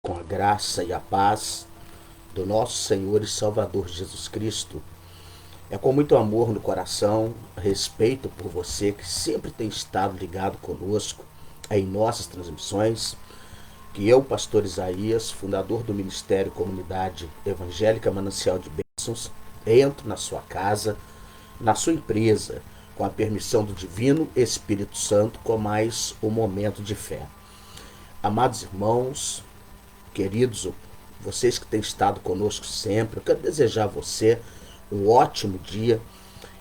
Com a graça e a paz do nosso Senhor e Salvador Jesus Cristo. É com muito amor no coração, respeito por você que sempre tem estado ligado conosco em nossas transmissões, que eu, pastor Isaías, fundador do Ministério Comunidade Evangélica Manancial de Bênçãos, entro na sua casa, na sua empresa, com a permissão do Divino Espírito Santo, com mais um momento de fé. Amados irmãos, queridos, vocês que têm estado conosco sempre, eu quero desejar a você um ótimo dia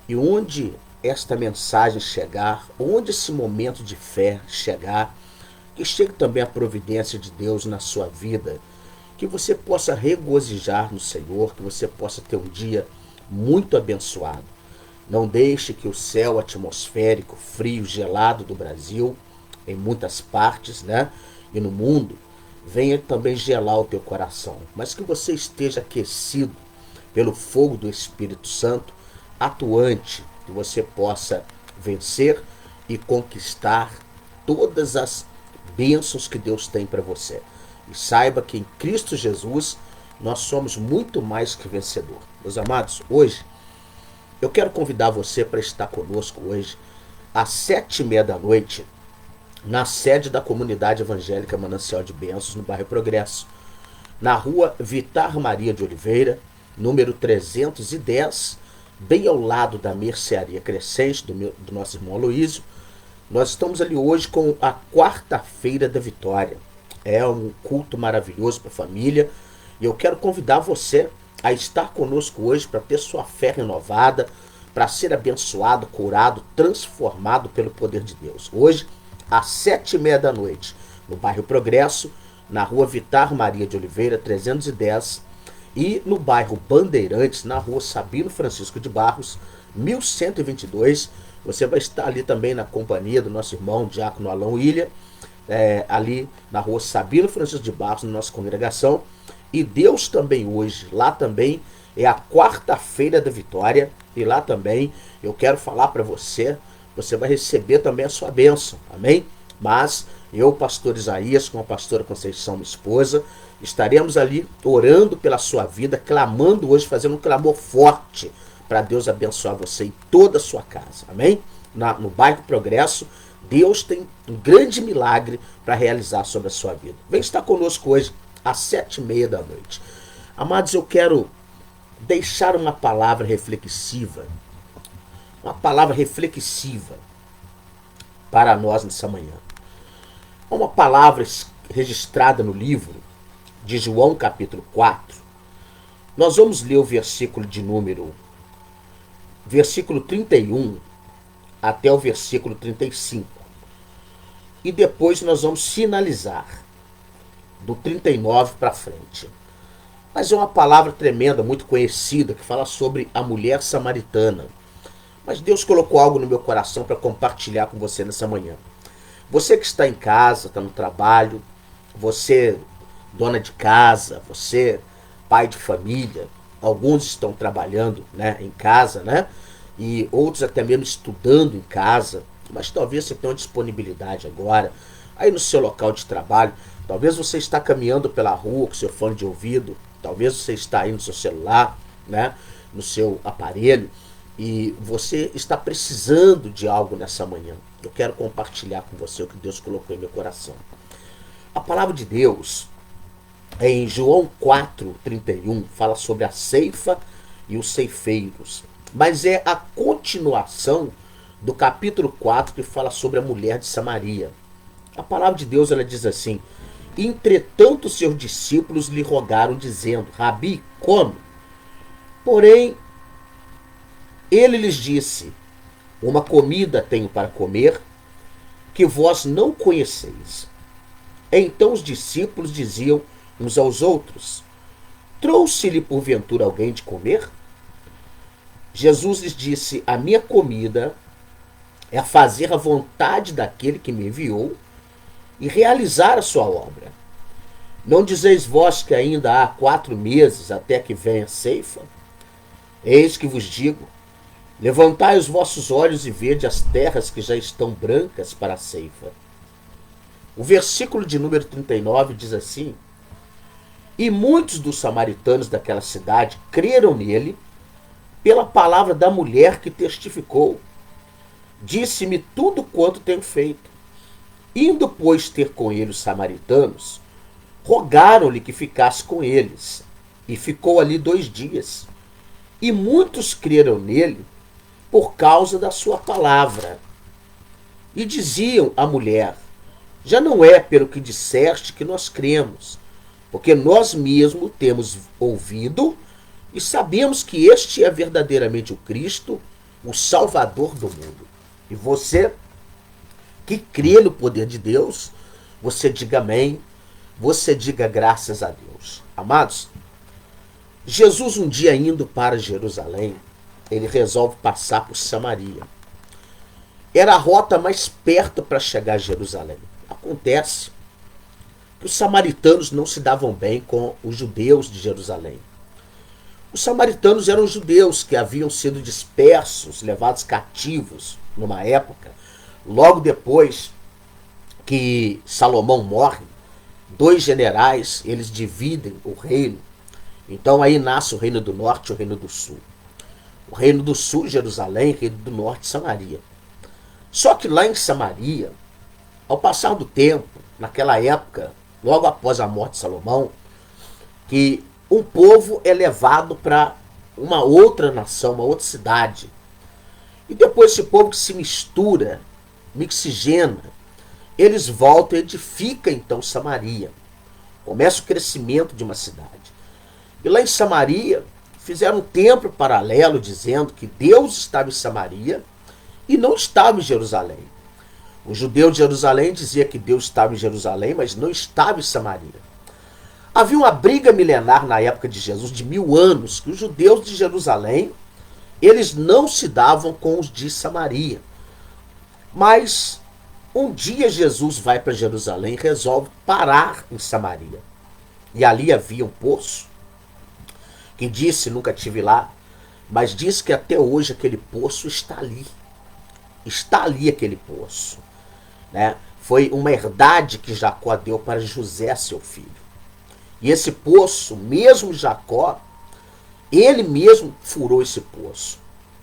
e onde esta mensagem chegar, onde esse momento de fé chegar, que chegue também a providência de Deus na sua vida, que você possa regozijar no Senhor, que você possa ter um dia muito abençoado. Não deixe que o céu atmosférico, frio, gelado do Brasil, em muitas partes, e no mundo, venha também gelar o teu coração, mas que você esteja aquecido pelo fogo do Espírito Santo, atuante, que você possa vencer e conquistar todas as bênçãos que Deus tem para você. E saiba que em Cristo Jesus nós somos muito mais que vencedor. Meus amados, hoje eu quero convidar você para estar conosco hoje às 7h30 da noite, na sede da Comunidade Evangélica Manancial de Bênçãos, no bairro Progresso, na rua Vitar Maria de Oliveira, número 310, bem ao lado da Mercearia Crescente, do nosso irmão Aloísio. Nós estamos ali hoje com a quarta-feira da vitória. É um culto maravilhoso para a família e eu quero convidar você a estar conosco hoje para ter sua fé renovada, para ser abençoado, curado, transformado pelo poder de Deus. Hoje, às 7h30 da noite, no bairro Progresso, na rua Vitar Maria de Oliveira, 310, e no bairro Bandeirantes, na rua Sabino Francisco de Barros, 1122. Você vai estar ali também na companhia do nosso irmão Diácono Alain William, ali na rua Sabino Francisco de Barros, na nossa congregação. E Deus também hoje, lá também é a quarta-feira da vitória, e lá também eu quero falar para você, você vai receber também a sua bênção, amém? Mas eu, pastor Isaías, com a pastora Conceição, minha esposa, estaremos ali orando pela sua vida, clamando hoje, fazendo um clamor forte para Deus abençoar você e toda a sua casa, amém? No bairro Progresso, Deus tem um grande milagre para realizar sobre a sua vida. Vem estar conosco hoje às 7h30 da noite. Amados, eu quero deixar uma palavra reflexiva para nós nessa manhã. Uma palavra registrada no livro de João capítulo 4. Nós vamos ler o versículo 31 até o versículo 35. E depois nós vamos finalizar do 39 para frente. Mas é uma palavra tremenda, muito conhecida, que fala sobre a mulher samaritana. Mas Deus colocou algo no meu coração para compartilhar com você nessa manhã. Você que está em casa, está no trabalho, você dona de casa, você pai de família, alguns estão trabalhando, em casa, e outros até mesmo estudando em casa, mas talvez você tenha uma disponibilidade agora, aí no seu local de trabalho, talvez você está caminhando pela rua com seu fone de ouvido, talvez você está aí no seu celular, no seu aparelho, e você está precisando de algo nessa manhã. Eu quero compartilhar com você o que Deus colocou em meu coração. A palavra de Deus, em João 4:31, fala sobre a ceifa e os ceifeiros. Mas é a continuação do capítulo 4 que fala sobre a mulher de Samaria. A palavra de Deus, ela diz assim: entretanto seus discípulos lhe rogaram, dizendo: Rabi, come. Porém, ele lhes disse: uma comida tenho para comer, que vós não conheceis. Então os discípulos diziam uns aos outros: trouxe-lhe porventura alguém de comer? Jesus lhes disse: a minha comida é fazer a vontade daquele que me enviou e realizar a sua obra. Não dizeis vós que ainda há 4 meses até que venha a ceifa? Eis que vos digo: levantai os vossos olhos e vede as terras que já estão brancas para a ceifa. O versículo de número 39 diz assim: E muitos dos samaritanos daquela cidade creram nele pela palavra da mulher que testificou. Disse-me tudo quanto tenho feito. Indo, pois, ter com ele os samaritanos, rogaram-lhe que ficasse com eles. E ficou ali 2 dias. E muitos creram nele por causa da sua palavra. E diziam à mulher: já não é pelo que disseste que nós cremos, porque nós mesmos temos ouvido e sabemos que este é verdadeiramente o Cristo, o Salvador do mundo. E você que crê no poder de Deus, você diga amém, você diga graças a Deus. Amados, Jesus um dia indo para Jerusalém, ele resolve passar por Samaria. Era a rota mais perto para chegar a Jerusalém. Acontece que os samaritanos não se davam bem com os judeus de Jerusalém. Os samaritanos eram judeus que haviam sido dispersos, levados cativos numa época. Logo depois que Salomão morre, 2 generais, eles dividem o reino. Então aí nasce o reino do norte e o reino do sul. O reino do sul, Jerusalém, o reino do norte, Samaria. Só que lá em Samaria, ao passar do tempo, naquela época, logo após a morte de Salomão, que um povo é levado para uma outra nação, uma outra cidade. E depois esse povo que se mistura, mixigena, eles voltam e edificam então Samaria. Começa o crescimento de uma cidade. E lá em Samaria, fizeram um templo paralelo dizendo que Deus estava em Samaria e não estava em Jerusalém. O judeu de Jerusalém dizia que Deus estava em Jerusalém, mas não estava em Samaria. Havia uma briga milenar na época de Jesus, de 1000 anos, que os judeus de Jerusalém, eles não se davam com os de Samaria. Mas um dia Jesus vai para Jerusalém e resolve parar em Samaria. E ali havia um poço, que disse, nunca tive lá, mas disse que até hoje aquele poço está ali. Está ali aquele poço. Né? Foi uma herdade que Jacó deu para José, seu filho. E esse poço, mesmo Jacó, ele mesmo furou esse poço.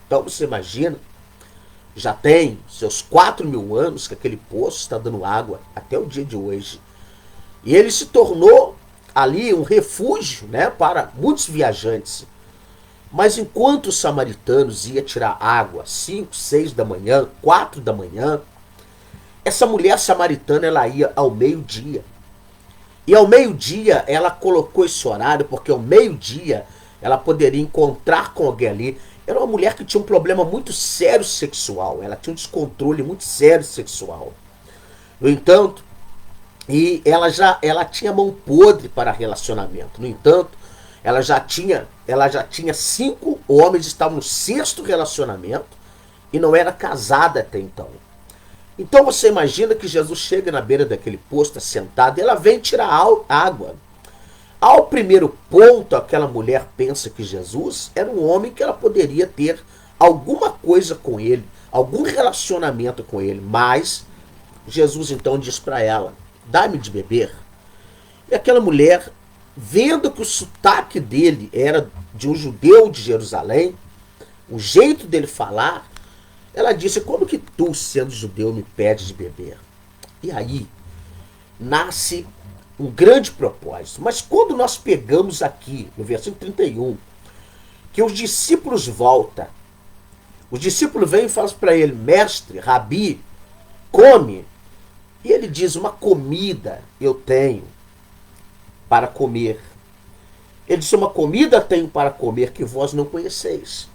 Então você imagina, já tem seus 4.000 anos que aquele poço está dando água até o dia de hoje. E ele se tornou ali um refúgio, né, para muitos viajantes. Mas enquanto os samaritanos iam tirar água 5, 6 da manhã, 4 da manhã, essa mulher samaritana ela ia ao meio-dia. E ao meio-dia ela colocou esse horário, porque ao meio-dia ela poderia encontrar com alguém ali. Era uma mulher que tinha um problema muito sério sexual. Ela tinha um descontrole muito sério sexual. No entanto, e ela tinha mão podre para relacionamento. No entanto, ela já tinha 5 homens que estavam no 6º relacionamento e não era casada até então. Então você imagina que Jesus chega na beira daquele poço, está sentado, e ela vem tirar água. Ao primeiro ponto, aquela mulher pensa que Jesus era um homem que ela poderia ter alguma coisa com ele, algum relacionamento com ele. Mas Jesus então diz para ela: dá-me de beber. E aquela mulher, vendo que o sotaque dele era de um judeu de Jerusalém, o jeito dele falar, ela disse: como que tu, sendo judeu, me pedes de beber? E aí nasce um grande propósito. Mas quando nós pegamos aqui, no versículo 31, que os discípulos voltam, os discípulos vêm e falam para ele: mestre, rabi, come. E ele diz: uma comida eu tenho para comer. Ele disse: uma comida tenho para comer que vós não conheceis.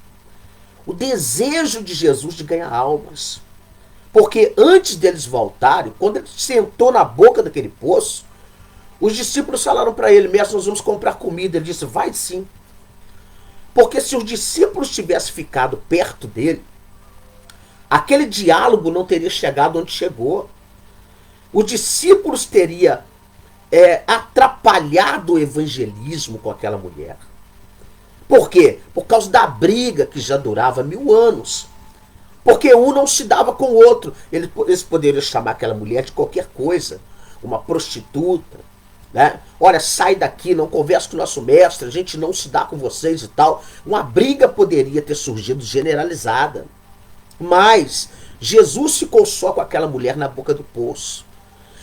O desejo de Jesus de ganhar almas. Porque antes deles voltarem, quando ele sentou na boca daquele poço, os discípulos falaram para ele: mestre, nós vamos comprar comida. Ele disse: vai sim. Porque se os discípulos tivessem ficado perto dele, aquele diálogo não teria chegado onde chegou. Os discípulos teriam atrapalhado o evangelismo com aquela mulher. Por quê? Por causa da briga que já durava 1000 anos. Porque um não se dava com o outro. Eles poderiam chamar aquela mulher de qualquer coisa. Uma prostituta, né? Olha, sai daqui, não conversa com o nosso mestre, a gente não se dá com vocês e tal. Uma briga poderia ter surgido generalizada. Mas Jesus ficou só com aquela mulher na boca do poço.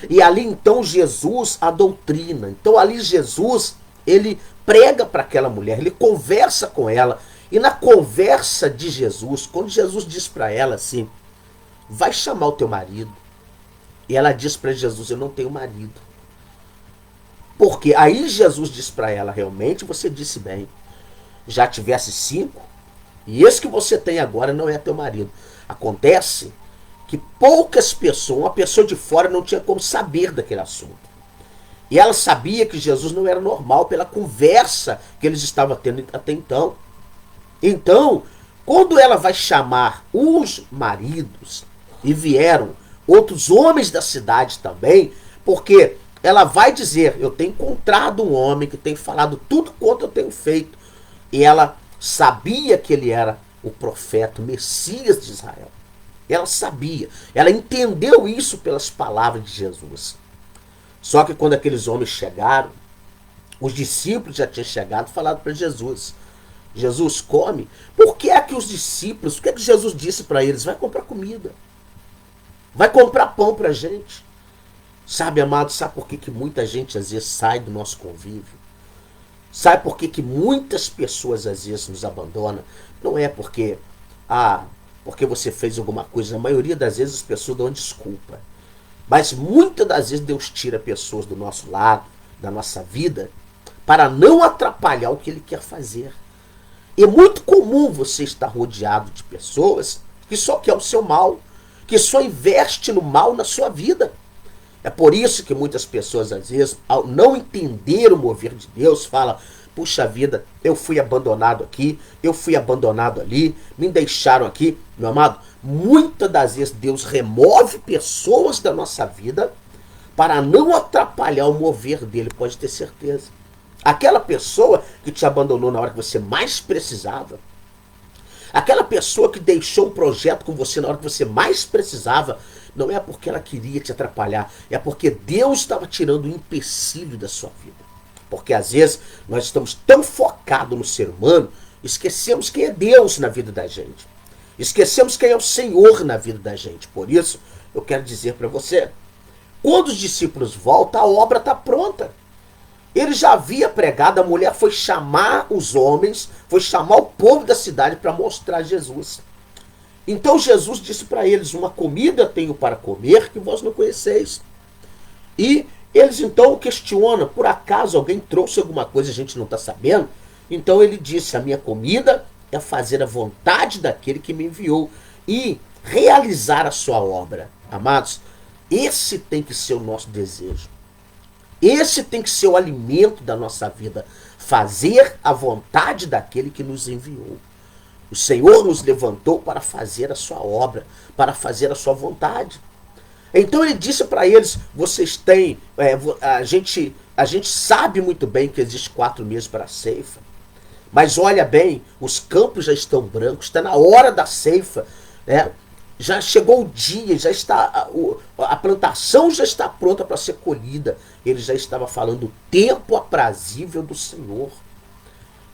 E ali então Jesus a doutrina. Então ali Jesus, ele prega para aquela mulher, ele conversa com ela. E na conversa de Jesus, quando Jesus diz para ela assim, vai chamar o teu marido. E ela diz para Jesus, eu não tenho marido. Porque aí Jesus diz para ela, realmente você disse bem, já tivesse 5, e esse que você tem agora não é teu marido. Acontece que poucas pessoas, uma pessoa de fora não tinha como saber daquele assunto. E ela sabia que Jesus não era normal pela conversa que eles estavam tendo até então. Então, quando ela vai chamar os maridos, e vieram outros homens da cidade também, porque ela vai dizer, eu tenho encontrado um homem que tem falado tudo quanto eu tenho feito. E ela sabia que ele era o profeta, o Messias de Israel. Ela sabia, ela entendeu isso pelas palavras de Jesus. Só que quando aqueles homens chegaram, os discípulos já tinham chegado e falado para Jesus, Jesus, come. Por que é que os discípulos, o que é que Jesus disse para eles? Vai comprar comida. Vai comprar pão para a gente. Sabe, amado, sabe por que muita gente às vezes sai do nosso convívio? Sabe por que muitas pessoas às vezes nos abandonam? Não é porque você fez alguma coisa. Na maioria das vezes as pessoas dão desculpa. Mas muitas das vezes Deus tira pessoas do nosso lado, da nossa vida, para não atrapalhar o que Ele quer fazer. E é muito comum você estar rodeado de pessoas que só quer o seu mal, que só investe no mal na sua vida. É por isso que muitas pessoas, às vezes, ao não entender o mover de Deus, falam, puxa vida, eu fui abandonado aqui, eu fui abandonado ali, me deixaram aqui. Meu amado, muitas das vezes Deus remove pessoas da nossa vida para não atrapalhar o mover dele, pode ter certeza. Aquela pessoa que te abandonou na hora que você mais precisava, aquela pessoa que deixou um projeto com você na hora que você mais precisava, não é porque ela queria te atrapalhar, é porque Deus estava tirando o empecilho da sua vida. Porque às vezes nós estamos tão focados no ser humano, esquecemos quem é Deus na vida da gente. Esquecemos quem é o Senhor na vida da gente. Por isso, eu quero dizer para você, quando os discípulos voltam, a obra está pronta. Ele já havia pregado, a mulher foi chamar os homens, foi chamar o povo da cidade para mostrar Jesus. Então Jesus disse para eles, uma comida tenho para comer que vós não conheceis. E eles então questionam, por acaso alguém trouxe alguma coisa e a gente não está sabendo? Então ele disse, a minha comida é fazer a vontade daquele que me enviou e realizar a sua obra. Amados, esse tem que ser o nosso desejo. Esse tem que ser o alimento da nossa vida. Fazer a vontade daquele que nos enviou. O Senhor nos levantou para fazer a sua obra, para fazer a sua vontade. Então ele disse para eles, vocês têm, a gente sabe muito bem que existe 4 meses para a ceifa. Mas olha bem, os campos já estão brancos, está na hora da ceifa, né? Já chegou o dia, já está a plantação já está pronta para ser colhida. Ele já estava falando o tempo aprazível do Senhor.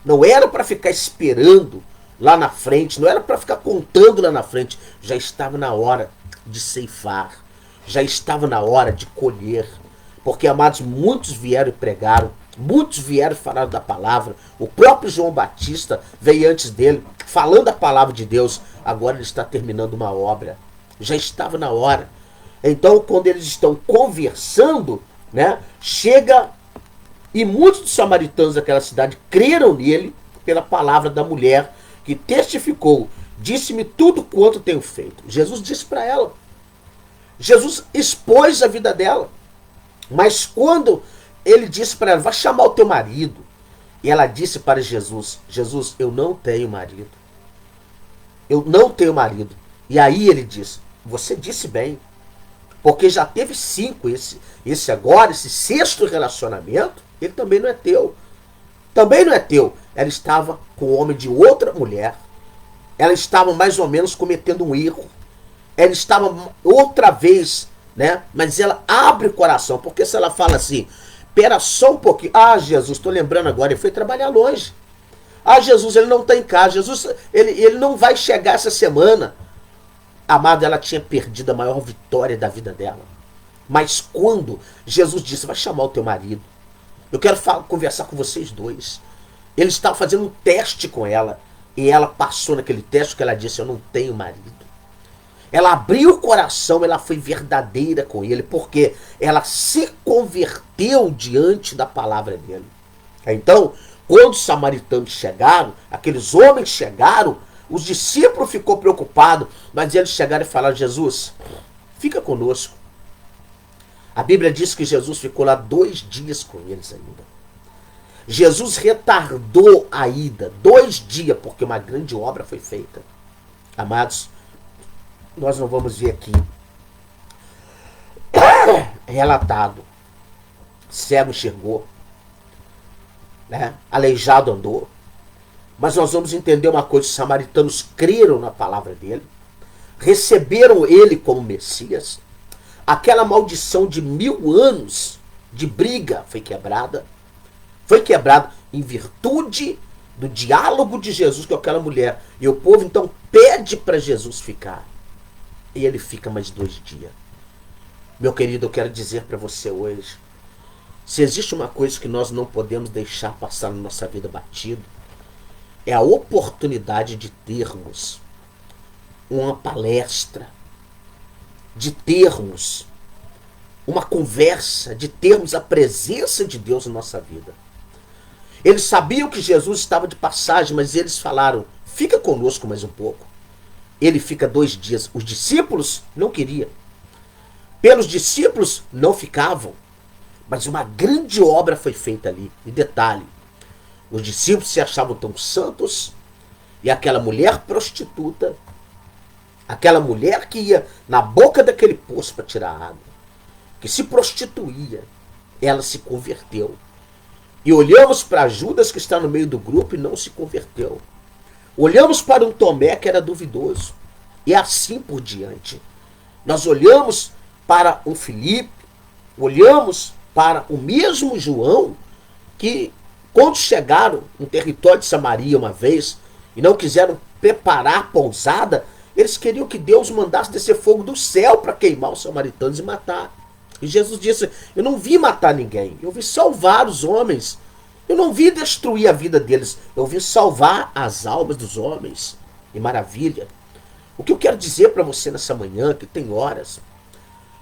Não era para ficar esperando lá na frente, não era para ficar contando lá na frente. Já estava na hora de ceifar, já estava na hora de colher. Porque, amados, muitos vieram e pregaram, muitos vieram e falaram da palavra. O próprio João Batista veio antes dele, falando a palavra de Deus. Agora ele está terminando uma obra. Já estava na hora. Então, quando eles estão conversando, né, chega e muitos dos samaritanos daquela cidade creram nele pela palavra da mulher que testificou. Disse-me tudo quanto tenho feito. Jesus disse para ela. Jesus expôs a vida dela. Mas quando ele disse para ela, vai chamar o teu marido. E ela disse para Jesus, Jesus, eu não tenho marido. Eu não tenho marido. E aí ele disse, você disse bem. Porque já teve 5, esse agora, esse 6º relacionamento, ele também não é teu. Também não é teu. Ela estava com o homem de outra mulher. Ela estava mais ou menos cometendo um erro. Ela estava outra vez, né? Mas ela abre o coração. Porque se ela fala assim, Pera só um pouquinho. Ah, Jesus, estou lembrando agora, ele foi trabalhar longe. Ah, Jesus, ele não está em casa. Jesus, ele não vai chegar essa semana. Amado, ela tinha perdido a maior vitória da vida dela. Mas quando Jesus disse, vai chamar o teu marido. Eu quero conversar com vocês dois. Ele estava fazendo um teste com ela. E ela passou naquele teste que ela disse, eu não tenho marido. Ela abriu o coração, ela foi verdadeira com ele, porque ela se converteu diante da palavra dele. Então, quando os samaritanos chegaram, aqueles homens chegaram, os discípulos ficou preocupados, mas eles chegaram e falaram, Jesus, fica conosco. A Bíblia diz que Jesus ficou lá 2 dias com eles ainda. Jesus retardou a ida 2 dias, porque uma grande obra foi feita. Amados, nós não vamos ver aqui relatado. Cego enxergou, né? Aleijado andou. Mas nós vamos entender uma coisa: os samaritanos creram na palavra dele, receberam ele como Messias. Aquela maldição de 1000 anos de briga foi quebrada. Foi quebrada em virtude do diálogo de Jesus com aquela mulher. E o povo então pede para Jesus ficar. E ele fica mais 2 dias. Meu querido, eu quero dizer para você hoje, se existe uma coisa que nós não podemos deixar passar na nossa vida batido, é a oportunidade de termos uma palestra, de termos uma conversa, de termos a presença de Deus na nossa vida. Eles sabiam que Jesus estava de passagem, mas eles falaram, fica conosco mais um pouco. Ele fica 2 dias. Os discípulos não queriam. Pelos discípulos não ficavam. Mas uma grande obra foi feita ali. E detalhe, os discípulos se achavam tão santos, e aquela mulher prostituta, aquela mulher que ia na boca daquele poço para tirar água, que se prostituía, ela se converteu. E olhamos para Judas, que está no meio do grupo, e não se converteu. Olhamos para um Tomé que era duvidoso. E assim por diante. Nós olhamos para um Filipe, olhamos para o mesmo João, que quando chegaram no território de Samaria uma vez, e não quiseram preparar a pousada, eles queriam que Deus mandasse descer fogo do céu para queimar os samaritanos e matar. E Jesus disse, eu não vim matar ninguém, eu vim salvar os homens. Eu não vim destruir a vida deles, eu vim salvar as almas dos homens. E maravilha. O que eu quero dizer para você nessa manhã, que tem horas,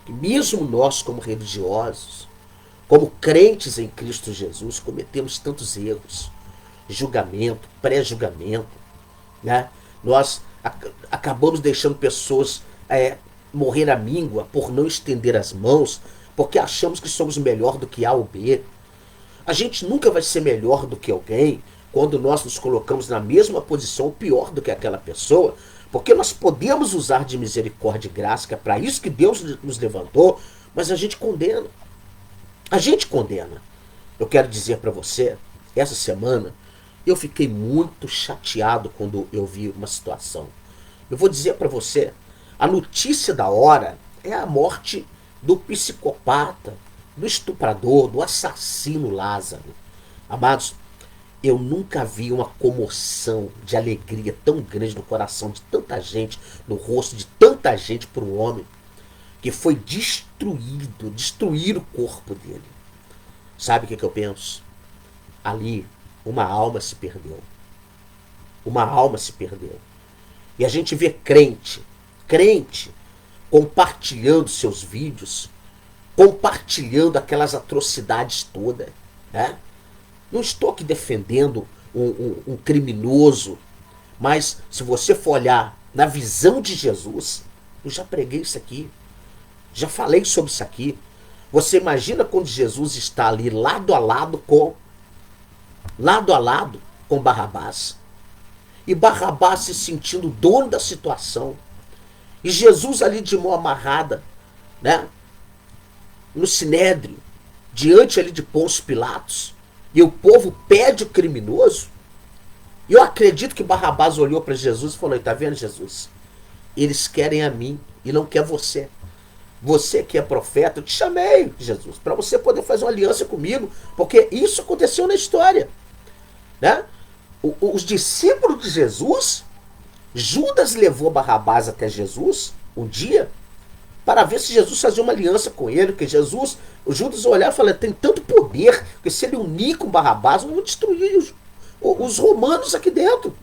que mesmo nós como religiosos, como crentes em Cristo Jesus, cometemos tantos erros. Julgamento, pré-julgamento, né? Nós acabamos deixando pessoas morrer à míngua por não estender as mãos, porque achamos que somos melhor do que A ou B. A gente nunca vai ser melhor do que alguém quando nós nos colocamos na mesma posição ou pior do que aquela pessoa, porque nós podemos usar de misericórdia e graça, que é para isso que Deus nos levantou, mas a gente condena. A gente condena. Eu quero dizer para você, essa semana, eu fiquei muito chateado quando eu vi uma situação. Eu vou dizer para você, a notícia da hora é a morte do psicopata, do estuprador, do assassino Lázaro. Amados, eu nunca vi uma comoção de alegria tão grande no coração de tanta gente, no rosto de tanta gente por um homem que foi destruir o corpo dele. Sabe o que eu penso? Ali, uma alma se perdeu. Uma alma se perdeu. E a gente vê crente compartilhando seus vídeos, compartilhando aquelas atrocidades todas, né? Não estou aqui defendendo um criminoso, mas se você for olhar na visão de Jesus, eu já preguei isso aqui, já falei sobre isso aqui. Você imagina quando Jesus está ali lado a lado com Barrabás, e Barrabás se sentindo dono da situação, e Jesus ali de mão amarrada, né, no sinédrio, diante ali de Pôncio Pilatos, e o povo pede o criminoso. E eu acredito que Barrabás olhou para Jesus e falou, tá vendo, Jesus? Eles querem a mim e não quer você. Você que é profeta, eu te chamei, Jesus, para você poder fazer uma aliança comigo, porque isso aconteceu na história, né? Os discípulos de Jesus, Judas levou Barrabás até Jesus um dia para ver se Jesus fazia uma aliança com ele, porque o Judas olhava e falava, tem tanto poder, que se ele unir com Barrabás, vão destruir os romanos aqui dentro.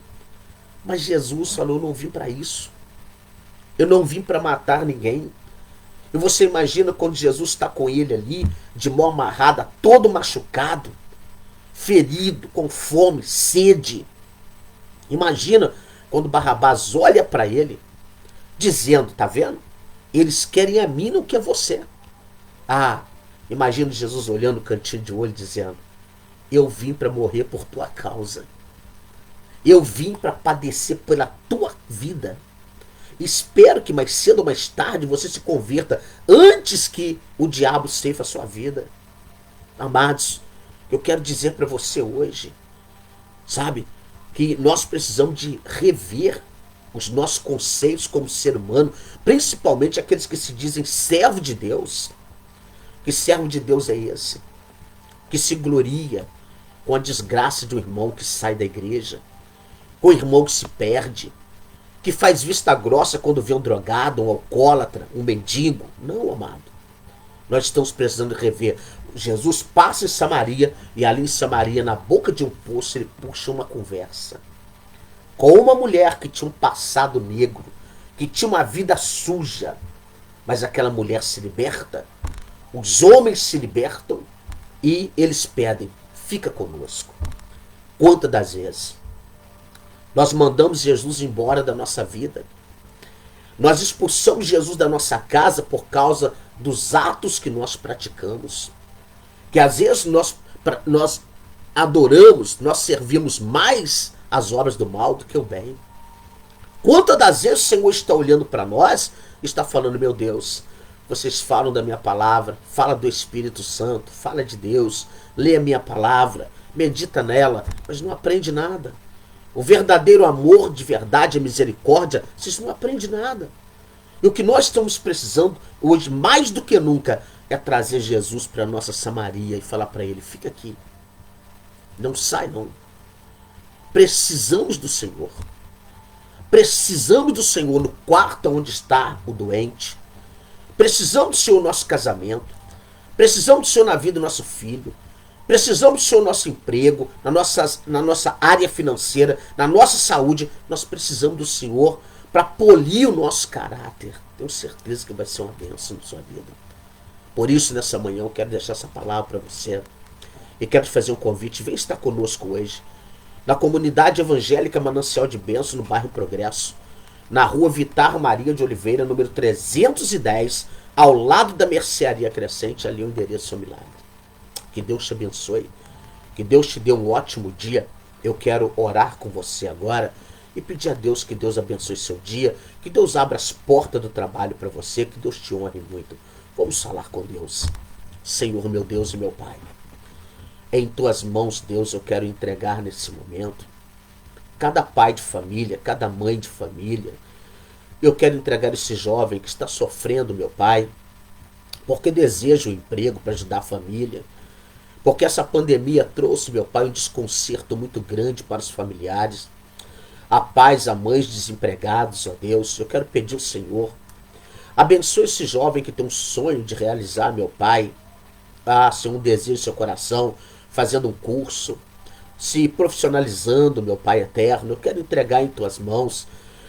Mas Jesus falou, eu não vim para isso. Eu não vim para matar ninguém. E você imagina quando Jesus está com ele ali, de mão amarrada, todo machucado, ferido, com fome, sede. Imagina quando Barrabás olha para ele, dizendo, tá vendo? Eles querem a mim, não quer você. Ah, imagina Jesus olhando o cantinho de olho, dizendo, eu vim para morrer por tua causa. Eu vim para padecer pela tua vida. Espero que mais cedo ou mais tarde você se converta antes que o diabo ceife a sua vida. Amados, eu quero dizer para você hoje, sabe, que nós precisamos de rever os nossos conceitos como ser humano, principalmente aqueles que se dizem servo de Deus. Que servo de Deus é esse? Que se gloria com a desgraça de um irmão que sai da igreja, com o irmão que se perde, que faz vista grossa quando vê um drogado, um alcoólatra, um mendigo. Não, amado. Nós estamos precisando rever. Jesus passa em Samaria e ali em Samaria, na boca de um poço, ele puxa uma conversa com uma mulher que tinha um passado negro, que tinha uma vida suja. Mas aquela mulher se liberta, os homens se libertam e eles pedem, fica conosco. Quantas das vezes nós mandamos Jesus embora da nossa vida? Nós expulsamos Jesus da nossa casa por causa dos atos que nós praticamos. Que às vezes nós adoramos, nós servimos mais as obras do mal do que o bem. Quantas das vezes o Senhor está olhando para nós e está falando, meu Deus, vocês falam da minha palavra, fala do Espírito Santo, fala de Deus, lê a minha palavra, medita nela, mas não aprende nada. O verdadeiro amor de verdade, a misericórdia, vocês não aprendem nada. E o que nós estamos precisando hoje, mais do que nunca, é trazer Jesus para a nossa Samaria e falar para ele, fica aqui. Não sai não. Precisamos do Senhor. Precisamos do Senhor no quarto onde está o doente. Precisamos do Senhor no nosso casamento. Precisamos do Senhor na vida do nosso filho. Precisamos do Senhor no nosso emprego, na nossa área financeira, na nossa saúde. Nós precisamos do Senhor para polir o nosso caráter. Tenho certeza que vai ser uma bênção na sua vida. Por isso, nessa manhã, eu quero deixar essa palavra para você. E quero te fazer um convite. Vem estar conosco hoje. Na comunidade evangélica Manancial de Bênção, no bairro Progresso. Na rua Vitar Maria de Oliveira, número 310, ao lado da Mercearia Crescente, ali o endereço é o milagre. Que Deus te abençoe. Que Deus te dê um ótimo dia. Eu quero orar com você agora e pedir a Deus que Deus abençoe seu dia, que Deus abra as portas do trabalho para você, que Deus te honre muito. Vamos falar com Deus. Senhor, meu Deus e meu Pai, em tuas mãos, Deus, eu quero entregar nesse momento cada pai de família, cada mãe de família. Eu quero entregar esse jovem que está sofrendo, meu Pai, porque deseja um emprego para ajudar a família, porque essa pandemia trouxe, meu Pai, um desconcerto muito grande para os familiares, a pais, a mães desempregados, ó Deus. Eu quero pedir ao Senhor, abençoe esse jovem que tem um sonho de realizar, meu Pai, Senhor, um desejo no seu coração, fazendo um curso, se profissionalizando, meu Pai eterno. Eu quero entregar em tuas mãos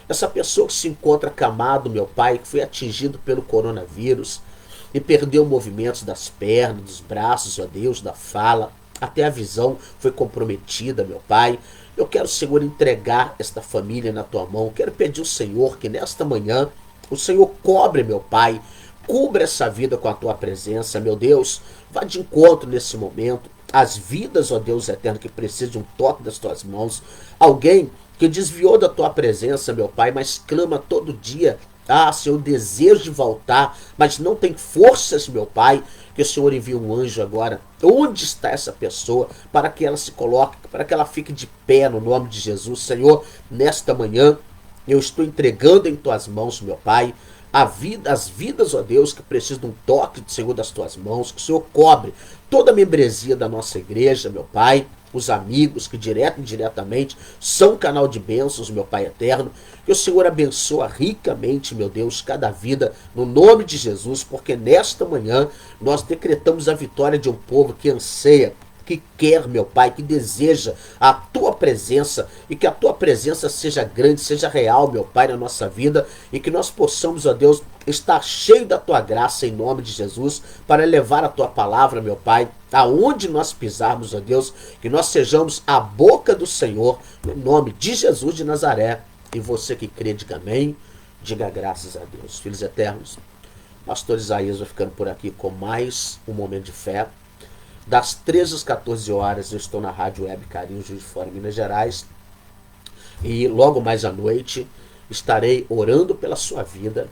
essa pessoa que se encontra acamado, meu Pai, que foi atingido pelo coronavírus e perdeu movimentos das pernas, dos braços, ó Deus, da fala, até a visão foi comprometida, meu Pai. Eu quero, Senhor, entregar esta família na tua mão. Quero pedir ao Senhor que nesta manhã o Senhor cobre, meu Pai, cubra essa vida com a tua presença, meu Deus. Vá de encontro nesse momento as vidas, ó Deus eterno, que precisam de um toque das tuas mãos. Alguém que desviou da tua presença, meu Pai, mas clama todo dia, Senhor, desejo de voltar, mas não tem forças, meu Pai, que o Senhor envie um anjo agora. Onde está essa pessoa? Para que ela se coloque, para que ela fique de pé no nome de Jesus. Senhor, nesta manhã, eu estou entregando em tuas mãos, meu Pai, as vidas, ó Deus, que precisam de um toque do Senhor das tuas mãos, que o Senhor cobre toda a membresia da nossa igreja, meu Pai, os amigos que direto e indiretamente são canal de bênçãos, meu Pai eterno, que o Senhor abençoa ricamente, meu Deus, cada vida, no nome de Jesus, porque nesta manhã nós decretamos a vitória de um povo que anseia, que quer, meu Pai, que deseja a tua presença, e que a tua presença seja grande, seja real, meu Pai, na nossa vida, e que nós possamos, ó Deus, estar cheio da tua graça em nome de Jesus, para levar a tua palavra, meu Pai, aonde nós pisarmos, ó Deus, que nós sejamos a boca do Senhor, no nome de Jesus de Nazaré. E você que crê, diga amém, diga graças a Deus. Filhos eternos, pastor Isaías vai ficando por aqui com mais um momento de fé. Das 13 às 14 horas eu estou na Rádio Web Carinho, Juiz de Fora, Minas Gerais. E logo mais à noite estarei orando pela sua vida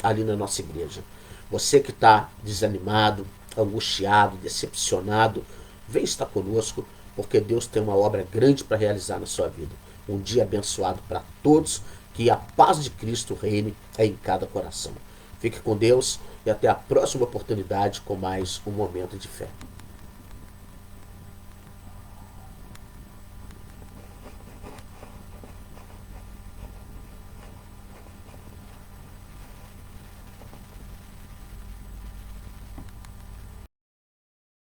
ali na nossa igreja. Você que está desanimado, angustiado, decepcionado, vem estar conosco, porque Deus tem uma obra grande para realizar na sua vida. Um dia abençoado para todos, que a paz de Cristo reine em cada coração. Fique com Deus e até a próxima oportunidade com mais um momento de fé.